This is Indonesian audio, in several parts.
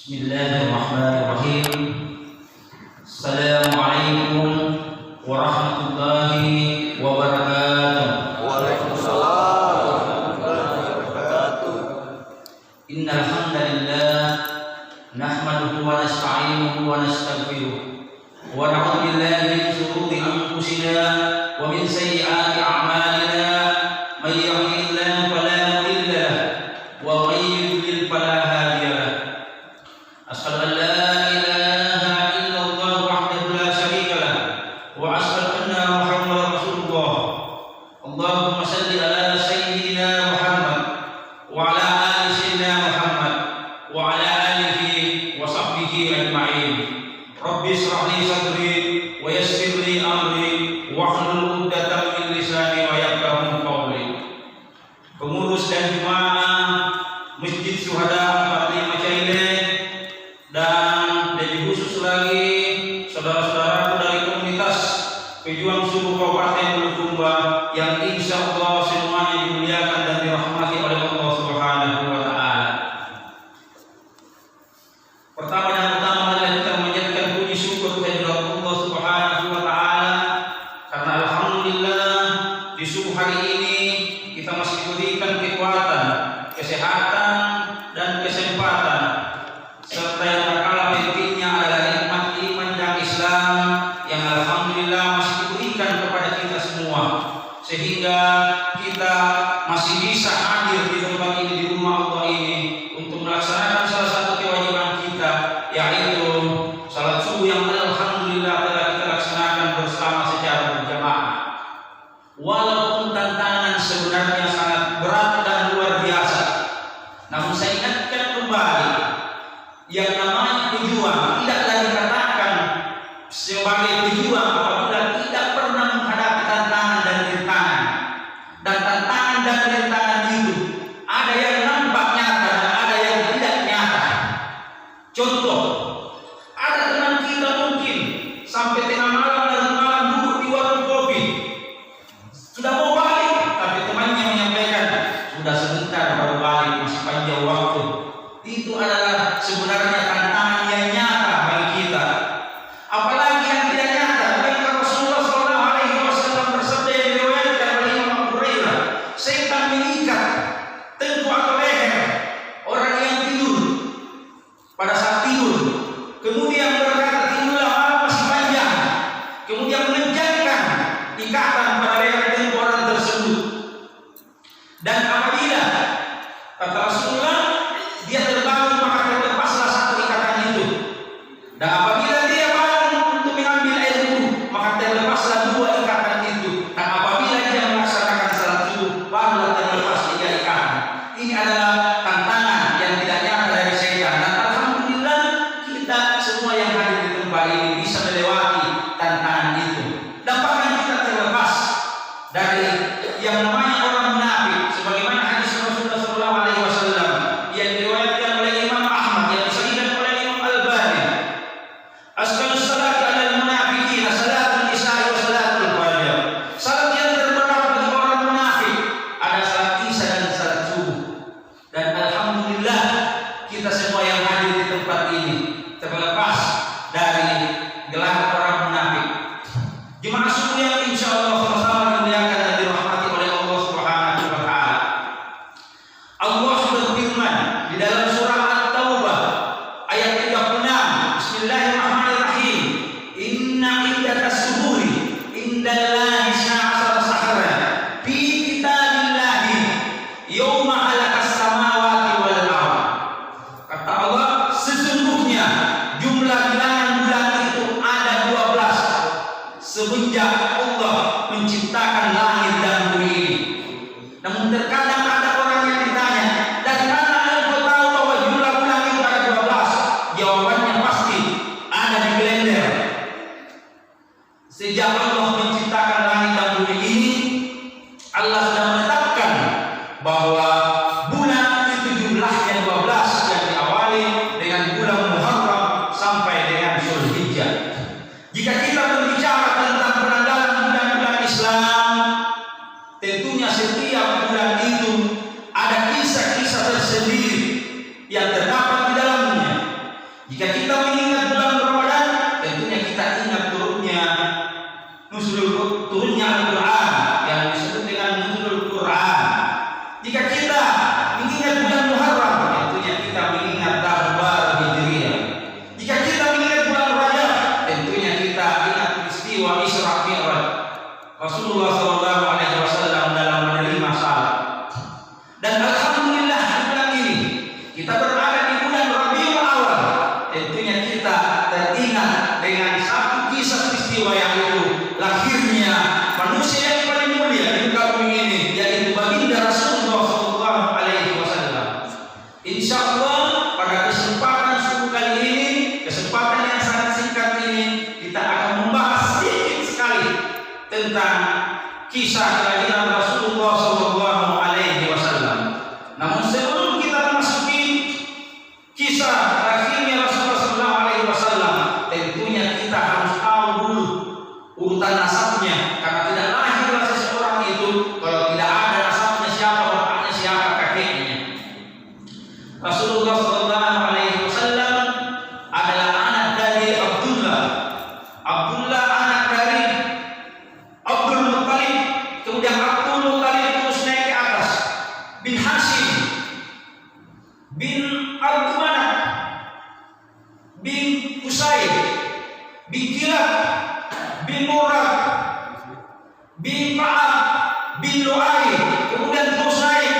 Bismillahirrahmanirrahim. Assalamualaikum warahmatullahi wabarakatuh. Waalaikumsalam warahmatullahi wabarakatuh. Innal hamdalillah nahmaduhu wa nasta'inuhu wa nastaghfiruh wa na'udzu billahi min shururi anfusina wa min sayyiati a'malina. May yahdihillahu fala mudilla lahu wa may yudlil fala hadiya lahu. Asyhadu an la ilaha illallah wahdahu la syarika lahu wa asyhadu anna Muhammadar Rasulullah. Allahumma shalli ala sayyidina Muhammad wa ala ali sayyidina Muhammad wa ala alihi wa sahbihi ajma'in. Rabbi shrah li sadri wa yassir li amri wahlul 'uqdatam min lisani wa yafqahu qawli. Pengurus dan jemaah Masjid Syuhada 45 Caile dan lebih khusus lagi saudara-saudaraku dari komunitas pejuang subuh Kabupaten Bulukumba yang insya Allah semuanya dimuliakan dan dirahmati oleh Allah Subhanahu wa Ta'ala. Pertama dan utama adalah kita menjadikan puji syukur kehadirat Allah Subhanahu wa Ta'ala, karena alhamdulillah di subuh hari ini kita masih diberikan kekuatan, kesehatan dan kesempatan, serta yang tak kalah pentingnya adalah nikmat iman dan Islam yang alhamdulillah masih diberikan kepada kita semua, sehingga kita masih bisa hadir di tempat ini, di rumah Allah ini, untuk melaksanakan salah satu kewajiban kita, yaitu salat subuh yang alhamdulillah telah kita laksanakan bersama secara berjamaah. Walaupun tantangan sebenarnya sangat berat dan luar biasa, namun saya ingatkan kembali, yang namanya pejuang tidaklah dikatakan sebagai pejuang apabila tidak pernah menghadapi tantangan dan rintangan. Dan tantangan dan rintangan itu ada yang nampak nyata dan ada yang tidak nyata. Contoh, ada teman kita mungkin sampai tengah malam dan malam duduk di warung kopi, sudah mau balik, tapi temannya menyampaikan sudah sebentar baru balik, masih panjang waktu. Itu adalah sebenarnya tantangan yang nyata bagi kita. Apalagi yang tidak nyata, bukankah Rasulullah SAW bersabda yang diriwayatkan oleh Imam Abu Hurairah, setan mengikat tengkuk atau leher orang yang tidur pada saat tidur, kemudian berkata tidurlah malam masih panjang, kemudian menegakkan ikatan pada leher tengkuk orang tersebut. Dan apabila kata Rasulullah dia terbangun, maka terlepaslah satu ikatan itu. Dan apabila dia bangun untuk mengambil air wudu, maka terlepaslah dua ikatan itu. Dan apabila dia melaksanakan salat subuh, barulah terlepas tiga ikatan. Ini adalah tantangan yang tidak nyata dari setan. Dan alhamdulillah kita semua yang hadir di tempat ini bisa melewati tantangan itu. Dan bahkan kita terlepas dari yang namanya orang munafik, sebagaimana hadis Rasulullah SAW yang diriwayatkan oleh Imam Ahmad, yang disahihkan oleh Imam Al-Albani. Asqalus salati 'alal munafiqin salatul isya wa salatul fajr. Salat yang terberat bagi orang munafik ada salat isya dan salat subuh. Dan alhamdulillah kita semua yang hadir di tempat ini terlepas dari gelar orang munafik. Jemaah subuh yang insyaallah sama-sama dimuliakan dan dirahmati oleh Allah Subhanahu wa Ta'ala. Allah berfirman di dalam surah At-Taubah ayat 36, Bismillahirrahmanirrahim. Inna iddatas syuhuri indallahi 12 syahran fi kitabillahi yauma khalaqas samawati wal ardh. Kata Allah, sesungguhnya jumlah bilangan bulan itu ada 12 semenjak Allah menciptakan langit dan bumi ini. Namun terkadang ada orang yang ditanya, dari mana engkau tahu bahwa jumlah bulan itu ada 12? Jawabannya pasti ada di kalender. Sejak Allah menciptakan langit dan bumi ini, Allah sudah menetapkan bahwa bulan itu jumlahnya 12, yang diawali dengan bulan Muharram sampai dengan Zulhijjah. Jika kita berbicara tentang penanggalan bulan-bulan Islam, tentunya setiap bulan itu ada kisah-kisah tersendiri yang terdapat di dalamnya. Dan alhamdulillah di bulan ini kita berada di bulan Rabiul Awal. Tentunya kita teringat dengan satu kisah peristiwa yang itu lahirnya manusia yang paling mulia di muka bumi ini, yaitu baginda Rasulullah SAW. Insya Allah pada kesempatan subuh kali ini, kesempatan yang sangat singkat ini, kita akan membahas sedikit sekali tentang kisah kelahiran Rasulullah SAW. Namun sebelum kita memasuki kisah lahirnya Rasulullah SAW, tentunya kita harus tahu dulu urutan nasabnya, karena tidak lahirlah seseorang itu kalau tidak ada nasabnya, siapa bapaknya, siapa kakeknya. Rasulullah SAW adalah anak dari Abdullah anak dari Abdul Muttalib, kemudian Abdul Muttalib terus naik ke atas, bin Hashim, bin Abdul Manaf, bin Qusay, bin Kilab, bin Murrah, bin Ka'ab, bin Lu'ay, kemudian terus naik,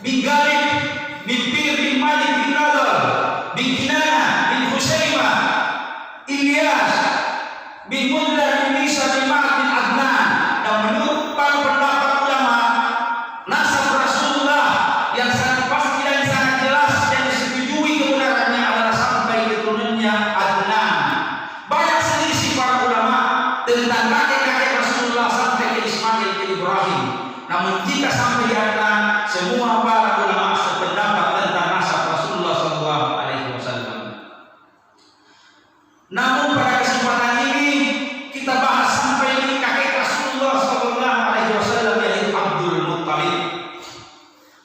bin Galib, bin Bir, bin Malik, bin Nadar, bin Kinana, bin Husaymah, Ilyas, bin Mudlar, bin Isa, bin Ma'ad, bin Adnan. Dan menurut para pendapat ulama, nasab Rasulullah yang sangat pasti dan sangat jelas dan disetujui kebenarannya adalah sampai keturunannya Adnan. Banyak selisih para ulama tentang kakek-kakek Rasulullah sampai ke Ismail, ke Ibrahim. Namun jika sampai di Adnan, semua para ulama sependapat tentang nasab Rasulullah SAW. Namun pada kesempatan ini kita bahas sampai di kakek Rasulullah SAW, yaitu Abdul Muttalib.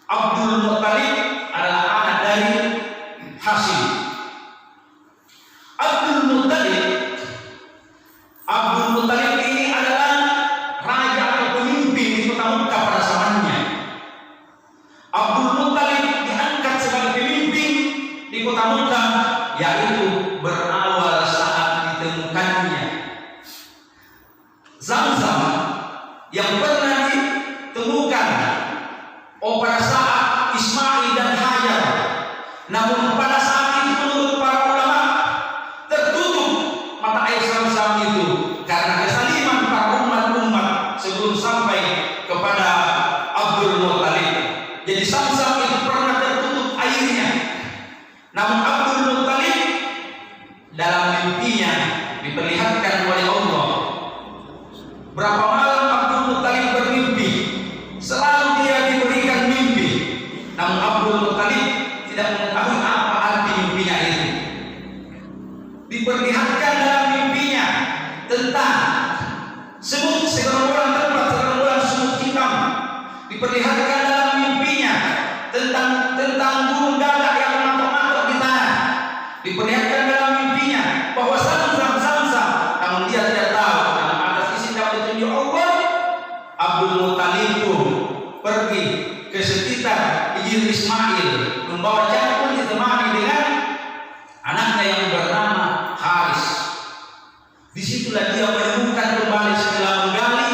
Abdul Muttalib adalah anak dari Hashim. Abdul Muttalib ini adalah raja atau pemimpin di kota Mekah pada zamannya. Abdul Muttalib diangkat sebagai pemimpin di kota Mekah, yaitu berawal saat ditemukannya Zamzam yang pernah ditemukan pada saat Ismail dan Hajar. Namun pada saat itu menurut para ulama tertutup mata air Zamzam itu karena kesaliman para umat-umat sebelum sampai kepada Abdul Muttalib. Jadi Zamzam itu pernah tertutup airnya. Namun Abdul Muttalib dalam mimpinya diperlihatkan oleh Allah. Berapa malam Abdul Muttalib bermimpi, selalu dia diberikan mimpi. Namun Abdul Muttalib tidak mengetahui apa arti mimpinya itu. Diperlihatkan dalam mimpinya tentang semut, segerombolan tempat, segerombolan semut hitam. Diperlihatkan dalam mimpinya tentang burung gagak yang mematok-matok di tanah. Diperlihatkan dalam mimpinya bahwa Zamzam, namun dia tidak tahu. Dalam atas isi dapat petunjuk Allah, Abdul Muttalib pun pergi ke sekitar Hijr Ismail, membawa jangkung ditemani dengan anaknya yang bernama Haris. Disitulah dia menemukan kembali setelah menggali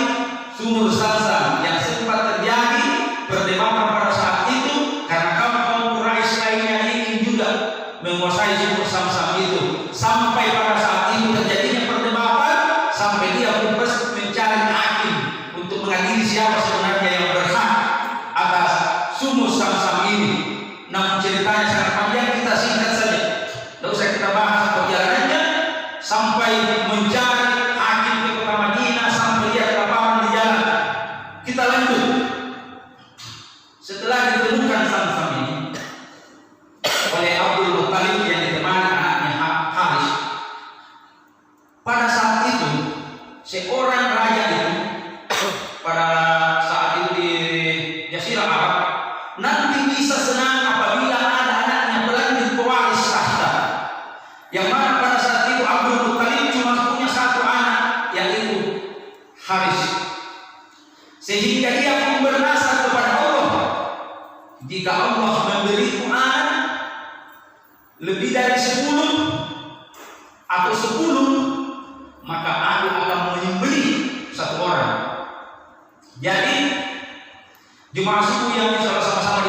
sumur Zamzam yang sempat terjadi perdebatan pada saat itu, karena kaum Quraisy lainnya ingin juga menguasai sumur Zamzam itu. Sampai pada saat itu terjadinya perdebatan, sampai dia pun mencari hakim untuk mengadili siapa sebenarnya yang berhak atas sumur Zamzam ini. Namun ceritanya sangat panjang, kita singkat saja. Tidak usah kita bahas perjalanannya sampai mencari hakim di kota Madinah, sampai dia kelaparan di jalan. Kita lanjut. Setelah ditemukan Zamzam ini oleh Abdul Muttalib yang ditemani anaknya Haris, pada saat itu seorang raja itu pada saat itu di Jazirah Arab nanti bisa senang apabila ada anaknya berlanjut pewaris tahta, yang mana pada saat itu Abdul Muttalib cuma punya satu anak, yaitu Haris, sehingga dia pun bernasar kepada Allah, jika Allah memberiku anak lebih dari 10 atau 10, maka aku akan menyembelih satu orang. Jadi jemaah suku yang insya Allah sama-sama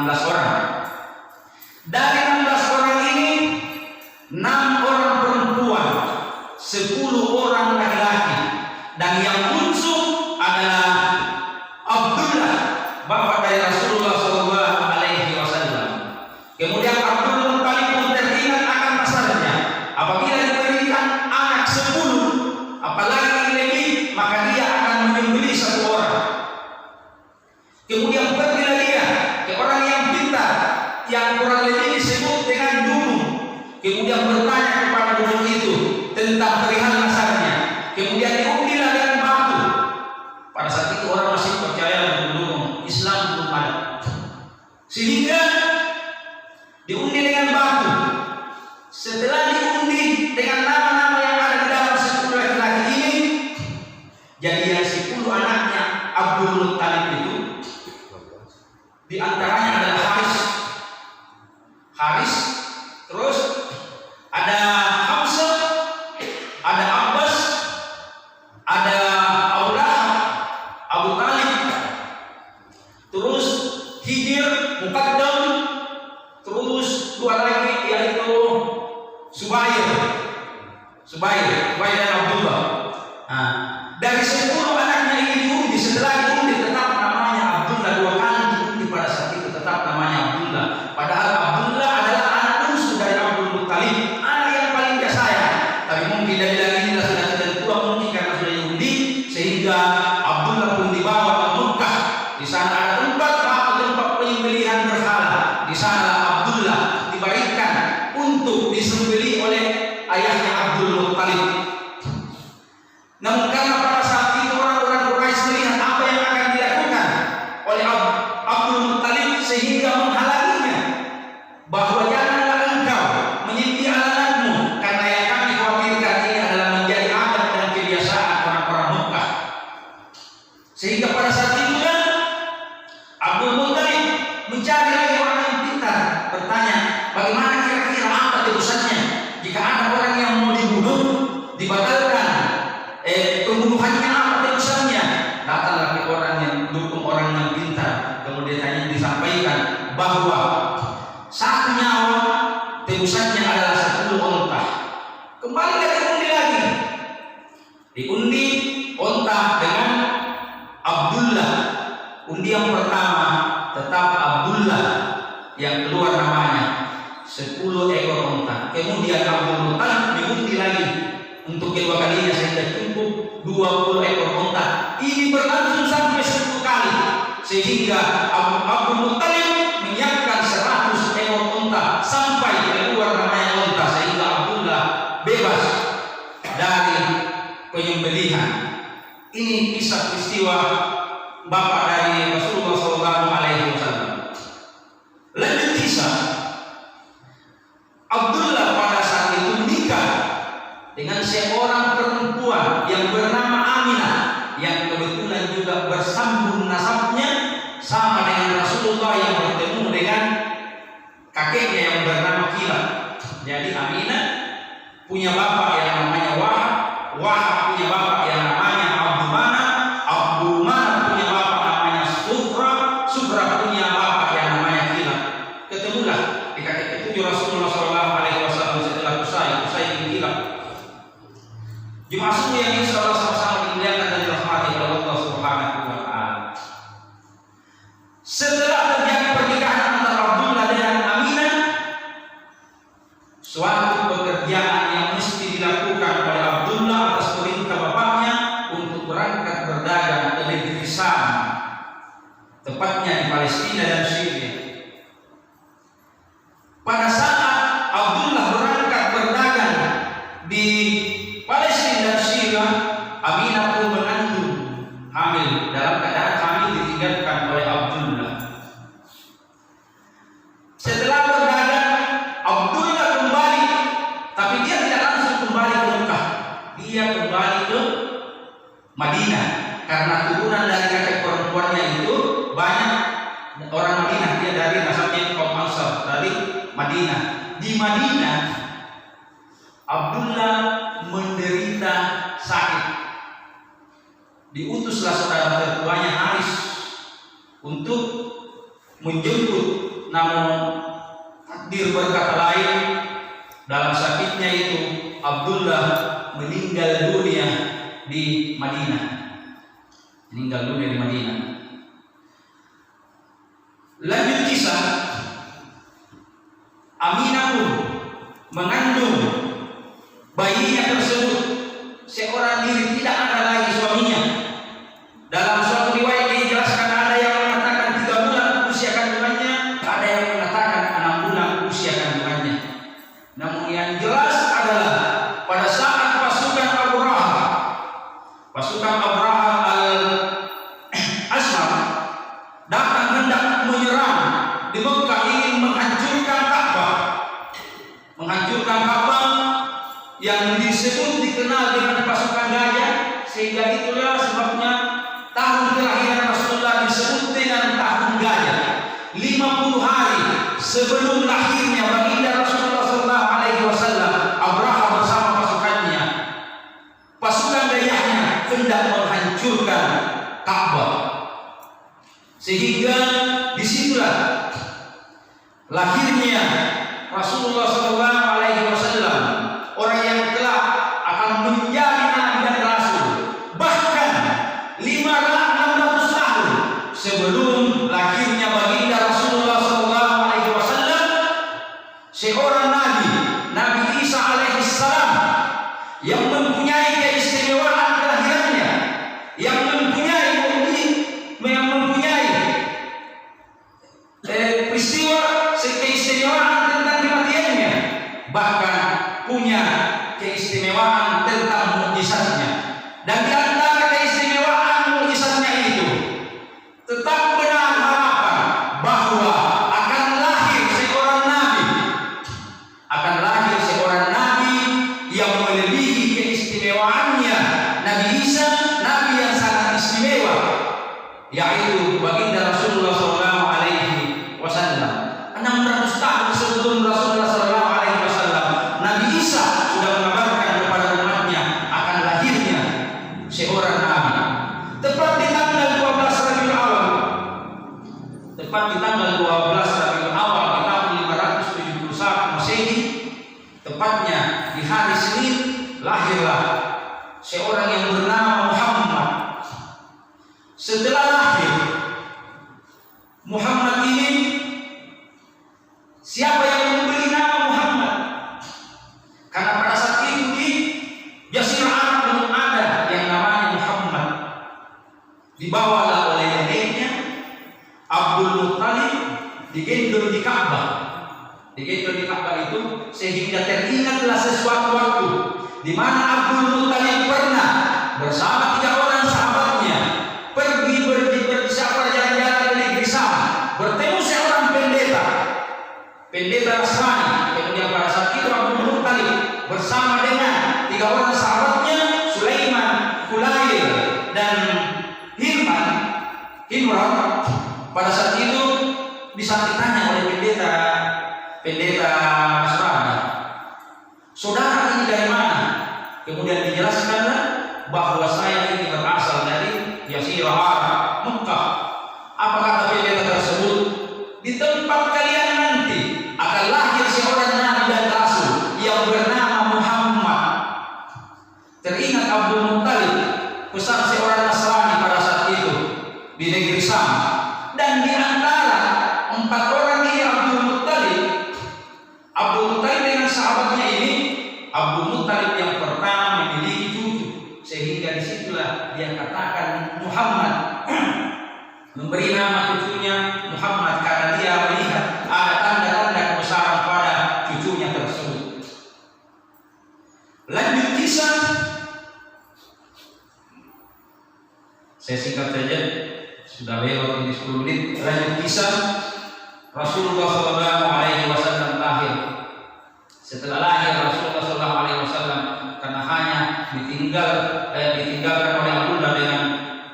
16 orang. Dari 16 orang ini 6 orang perempuan, 10 orang laki-laki, dan yang bungsu adalah Abdullah, bapak dari Rasulullah SAW. Kemudian Abdul Muttalib pun teringat akan masalahnya. Apabila diberikan anak 10, apalagi lebih, maka dia akan menyembelih 1 orang. Kemudian pergilah dia ke orang yang pintar, yang kurang lebih disebut dengan dulu. Kemudian bertanya kepada dulu itu tentang perihal masalahnya. Kemudian diundilah dengan batu. Pada saat itu orang masih percaya dulu Islam belum ada, sehingga diundi dengan batu. Setelah diundi dengan nama-nama yang ada di dalam 10 laki-laki ini, jadi yang 10 anaknya Abdul Muttalib itu, di antaranya adalah Haris, terus ada Hamzah, ada Abbas, ada Abu Talib, terus Hijir, Muqaddam, terus 2 lagi yaitu Subair dan Abdullah. Nah, dari 10 anaknya ini diundi. Setelah diundi tetap namanya Abdullah, 2 kali diundi pada saat itu tetap namanya Abdullah. Padahal Abdullah adalah anak bungsu dari Abdul Muttalib, anak yang paling dia sayang. Tapi mungkin dari ini sudah tua, mungkin karena sudah diundi, sehingga Abdullah pun dibawa ke Mekah. Di sana ada tempat penyembelihan berhala. Di sana Abdullah diberikan untuk disembelih oleh ayahnya Abdul Muttalib. Namun karena pada saat itu orang-orang Quraisy melihat apa yang akan dilakukan oleh Abdul Muttalib, sehingga menghalanginya, bahwa janganlah engkau menyembelih anakmu, karena yang kami khawatirkan ini adalah menjadi adat dan kebiasaan orang-orang Mekah. Sehingga pada saat itu Abdul Muttalib mencari lagi orang yang pintar, bertanya, bagaimana kira-kira apa tebusannya jika ada orang yang mau dibunuh, dibatalkan pembunuhannya, apa tebusannya? Datanglah ke orang yang dukung, orang yang pintar. Kemudian hanya disampaikan bahwa 1 nyawa tebusannya adalah 10 onta. Kembali diundi lagi, diundi onta dengan Abdullah. Undi yang pertama tetap Abdullah yang keluar namanya, 10 ekor onta. Kemudian Abdul Muttalib diundi lagi untuk kedua kalinya, sehingga cukup 20 ekor onta. Ini berlangsung sampai 10 kali, sehingga Abdul Muttalib menyiapkan 100 ekor onta sampai keluar namanya onta, sehingga Abdullah bebas dari penyembelihan. Ini kisah peristiwa bapak dari Rasulullah SAW. Lanjut kisah, Abdullah pada saat itu menikah dengan seorang perempuan yang bernama Aminah, yang kebetulan juga bersambung nasabnya sama dengan Rasulullah yang bertemu dengan kakeknya yang bernama Kilab. Jadi Aminah punya bapak yang namanya Wahab, Wahab punya bapak yang namanya Abdul Manaf, Abdul Manaf punya bapak namanya Sufra punya bapak yang namanya Kilab. Ketemulah di kakek ketujuh Rasulullah SAW setelah Qusay bin Kilab. Jemaah subuh yang insya Allah sama-sama dimuliakan dan dirahmati oleh Allah Subhanahu wa Ta'ala. Setelah terjadi pernikahan antara Abdullah dengan Aminah, suatu pekerjaan yang mesti dilakukan oleh Abdullah atas perintah bapaknya untuk berangkat berdagang ke negeri Syam, tepatnya di Palestina dan Syria. Pada saat Abdullah berangkat berdagang di Palestina dan Syria, Aminah pun mengandung, hamil. Dalam keadaan hamil ditinggalkan oleh Abdullah. Setelah berdagang, Abdullah kembali, tapi dia tidak langsung kembali ke Mekah. Dia kembali ke Madinah, karena turunan dari kakek perempuannya itu banyak orang Madinah. Dia dari nasabnya kaum Ansar, dari Madinah. Di Madinah, Abdullah menderita sakit. Diutuslah saudara tertuanya Haris untuk menjemput namun takdir berkata lain. Dalam sakitnya itu Abdullah meninggal dunia di Madinah. Lanjut kisah, Aminah pun mengandung bayinya tersebut seorang diri, tidak ada lagi suaminya. Dalam suatu riwayat dijelaskan ada yang mengatakan 3 bulan usia kandungannya, ada yang mengatakan 6 bulan usia kandungannya. Namun yang jelas adalah pada saat pasukan Abraha al-Aslam datang hendak menyerang di Mekah, ingin menghancurkan Ka'bah yang dikenal dengan pasukan gajah, sehingga itulah sebabnya tahun kelahiran Rasulullah disebut dengan tahun gajah. 50 hari sebelum lahirnya baginda Rasulullah SAW, Abraha bersama pasukannya, pasukan gajahnya hendak menghancurkan Ka'bah. Sehingga disitulah lahirnya Rasulullah SAW, orang yang kelak akan menjadi nabi dan rasul. Bahkan 600 tahun sebelum lahirnya baginda Rasulullah SAW, seorang Nabi Isa alaihissalam yang mempunyai keistimewaan kelahirannya, yang mempunyai peristiwa keistimewaan tentang kematiannya, bahkan punya keistimewaan tentang mukjizatnya. Dan di antara keistimewaan mukjizatnya itu tetap benar harapan bahwa akan lahir seorang nabi yang melebihi keistimewaannya Nabi Isa, nabi yang sangat istimewa, yaitu baginda Rasulullah SAW. 600 tahun sebelum Rasulullah SAW, Nabi Isa sudah mengabarkan kepada umatnya akan lahirnya seorang nabi. Tepat di tanggal 12 Rabiul Awal di tahun 571 Masehi, tepatnya di hari Senin, lahirlah seorang yang bernama Muhammad. Setelah lahir Muhammad ini, siapa yang memberi nama Muhammad? Karena pada saat itu di Jazirah Arab belum ada yang namanya Muhammad. Dibawalah oleh neneknya Abdul Muttalib, digendong di Ka'bah. Itu sehingga teringatlah sesuatu waktu di mana Abdul Muttalib pernah bersama 3 orang sahabatnya pergi jalan-jalan ke negeri Syam, bertemu seorang pendeta Nasrani. Kemudian pada saat itu Abdul Muttalib bersama dengan 3 orang sahabatnya, Sulaiman, Kulail, dan Himran. Pada saat itu bisa ditanya oleh pendeta Nasrani, saudara ini dari mana? Kemudian dijelaskanlah bahwa saya ini berasal dari Jazirah Arab, Mekah. Apa kata pendeta tersebut? Di tempat kalian nanti akan lahir seorang nabi dan rasul yang bernama Muhammad. Teringat Abdul Muttalib pesan seorang Nasrani pada saat itu di negeri Syam. Dan di antara 4 orang ini Abdul Muttalib dengan sahabatnya ini, Abdul Muttalib yang pertama memiliki cucu, sehingga disitulah dia katakan Muhammad, memberi nama cucunya Muhammad karena dia melihat ada tanda-tanda kebesaran pada cucunya tersebut. Lanjut kisah, saya singkat saja, sudah lewat ini 10 menit. Lanjut kisah, Rasulullah SAW lahir. Setelah lahir Rasulullah SAW, karena hanya ditinggalkan oleh Abdullah dengan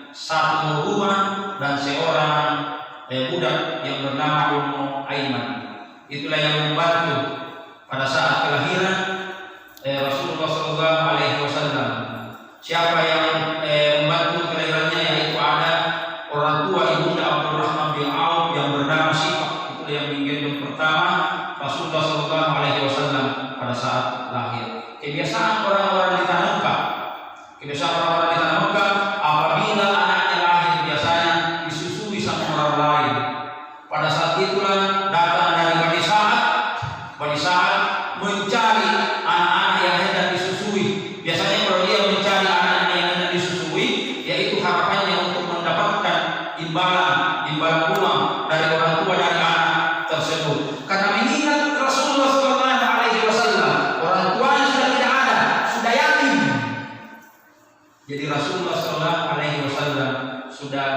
1 rumah dan seorang budak yang bernama Ummu Aiman. Itulah yang membantu pada saat kelahiran Rasulullah SAW. Siapa yang membantu kelahirannya? Yaitu ada orang tua ibunda Abdurrahman bin Auf yang bernama Sifah. Itulah yang menggendong pertama Rasulullah SAW pada saat lahir. Kebiasaan orang-orang di tanah Mekah, apabila anaknya lahir biasanya disusui sama orang lain. Pada saat itulah datang dari Bani Sa'ad mencari anak-anak yang hendak disusui. Biasanya kalau dia mencari anak-anak yang hendak disusui, yaitu harapannya untuk mendapatkan imbalan uang dari orang tua dari anak tersebut. Karena mengingat Rasulullah SAW, orang tuanya sudah tidak ada, sudah yatim. Jadi Rasulullah SAW sudah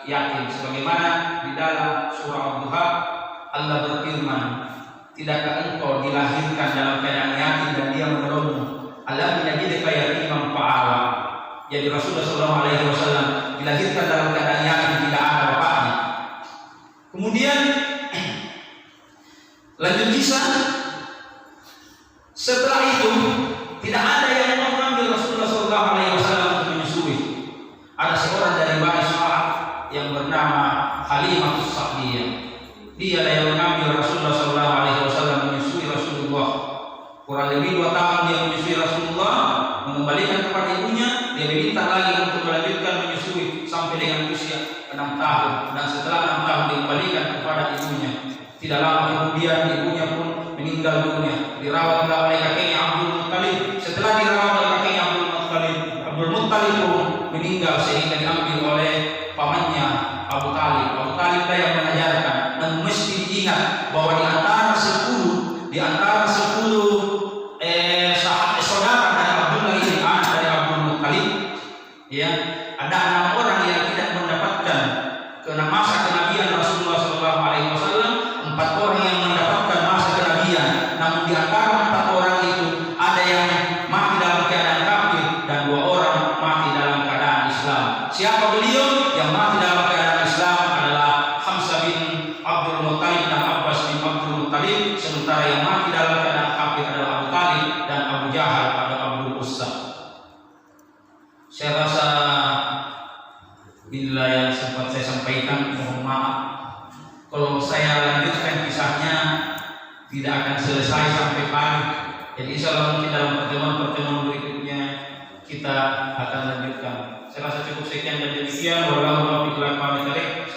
yakin, sebagaimana di dalam surah Al-Duha Allah berfirman, tidakkah engkau dilahirkan dalam keadaan yatim dan dia menolongmu? Alam yajidka yatiman fa'awa. Jadi Rasulullah SAW dilahirkan dalam keadaan yatim, tidak ada bapaknya. Kemudian lanjut kisah, setelah itu tidak ada yang mau mengambil Rasulullah SAW untuk menyusui. Ada seorang dari Bani Sa'ad yang bernama Halimatus Sa'diyah. Dia yang mengambil Rasulullah SAW menyusui Rasulullah. Kurang lebih 2 tahun dia menyusui Rasulullah, mengembalikan kepada ibunya. Dia meminta lagi untuk melanjutkan menyusui sampai dengan usia 6 tahun. Dan setelah 6 tahun dikembalikan kepada ibunya. Tidak lama kemudian ibunya pun meninggal dunia, dirawat oleh kakeknya Abdul Muttalib. Setelah dirawat oleh kakeknya Abdul Muttalib pun meninggal sehingga diambil oleh pamannya Abu Talib. Abu Talib yang mengajarkan, dan mesti diingat bahwa di antara 10 saudara dari Abdullah ini, anak dari Abdul Muttalib, ya, ada 6 orang yang tidak mendapatkan masa kenabian Rasulullah SAW. 4 orang yang mendapatkan masa kenabian, namun di antara 4 orang itu ada yang mati dalam keadaan kafir dan 2 orang mati dalam keadaan Islam. Siapa beliau? Yang mati dalam keadaan Islam adalah Hamzah bin Abdul Muttalib dan Abbas bin Abdul Muttalib, sementara yang mati dalam keadaan kafir adalah Abu Talib dan Abu Jahal atau Abdul Uzza. Saya rasa inilah yang sempat saya sampaikan, mohon maaf kalau saya lanjutkan kisahnya tidak akan selesai sampai pagi. Jadi insya Allah mungkin dalam pertemuan berikutnya kita akan lanjutkan. Saya rasa cukup sekian dan demikian. Wassalamualaikum warahmatullahi wabarakatuh.